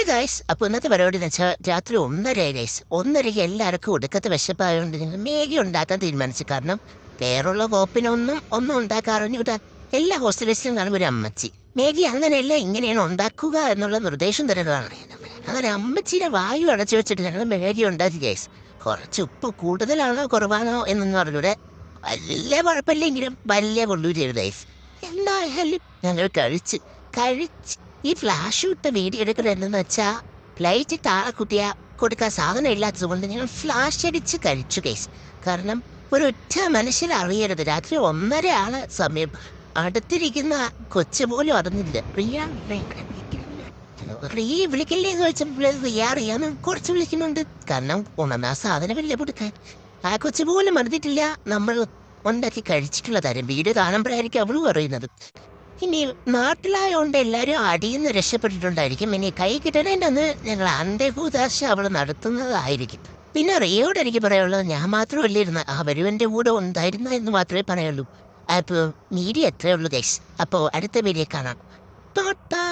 Guys, അപ്പോൾ ഇന്നത്തെ പരിപാടി എന്ന് വെച്ചാൽ രാത്രി 1:30 ഗൈസ്. 1:30 എല്ലാവർക്കും ഒടുക്കത്തെ വിശപ്പായതുകൊണ്ട് ഞങ്ങൾ മാഗി ഉണ്ടാക്കാൻ തീരുമാനിച്ചു. കാരണം വേറുള്ള ഒന്നും ഉണ്ടാക്കാറിഞ്ഞൂടാ. എല്ലാ ഹോസ്റ്റലേഴ്സിലും കാണും ഒരു അമ്മച്ചി. മാഗി അങ്ങനെയല്ല, ഇങ്ങനെയാണ് ഉണ്ടാക്കുക എന്നുള്ള നിർദ്ദേശം തരുന്നതാണ്. അങ്ങനെ അമ്മച്ചിയുടെ വായു അടച്ചു വെച്ചിട്ട് ഞങ്ങൾ മാഗി ഉണ്ടാക്കി ഗൈസ്. കുറച്ച് ഉപ്പ് കൂടുതലാണോ കുറവാണോ എന്നൊന്നും അറിഞ്ഞൂടെ. വലിയ കുഴപ്പമില്ലെങ്കിലും വലിയ കൊള്ളൂര് ചെയ്തു ഗൈസ്. എന്തായാലും ഞങ്ങൾ കഴിച്ച് ഈ ഫ്ലാഷ് വിട്ട വീഡിയോ എടുക്കുന്നത് വെച്ചാൽ ലൈറ്റ് താഴെ കുത്തിയാൽ കൊടുക്കാൻ സാധനം ഇല്ലാത്തത് കൊണ്ട് ഞങ്ങൾ ഫ്ലാഷ് അടിച്ച് കഴിച്ചു കേസ്. കാരണം ഒരൊറ്റ മനുഷ്യരറിയരുത്. രാത്രി 1:30 സമയം. അടുത്തിരിക്കുന്ന കൊച്ചു പോലും അറിഞ്ഞില്ല. റിയ വിളിക്കില്ലേ എന്ന് വെച്ചപ്പോൾ റിയ അറിയാന്ന് കുറച്ച് വിളിക്കുന്നുണ്ട്. കാരണം ഉണർന്ന സാധനമില്ല കൊടുക്കാൻ. ആ കൊച്ചു പോലും അറിഞ്ഞിട്ടില്ല നമ്മൾ ഉണ്ടാക്കി കഴിച്ചിട്ടുള്ള തരം. വീഡിയോ കാണുമ്പോഴായിരിക്കും അവള് പറയുന്നത്. ഇനി നാട്ടിലായോണ്ട് എല്ലാവരും അടിയുന്ന് രക്ഷപ്പെട്ടിട്ടുണ്ടായിരിക്കും. ഇനി കൈ കിട്ടണേൻ്റെ ഒന്ന് ഞങ്ങൾ അന്തേകൂദാശ അവൾ നടത്തുന്നതായിരിക്കും. പിന്നെ റിയോട് എനിക്ക് പറയാനുള്ളത്, ഞാൻ മാത്രമല്ല ഇരുന്ന അവരുവൻ്റെ കൂടെ ഉണ്ടായിരുന്ന എന്ന് മാത്രമേ പറയുള്ളൂ. അപ്പോൾ മീഡിയ എത്രയേ ഉള്ളൂ ഗൈസ്. അപ്പോൾ അടുത്ത വീഡിയോ കാണാം. ടാറ്റാ.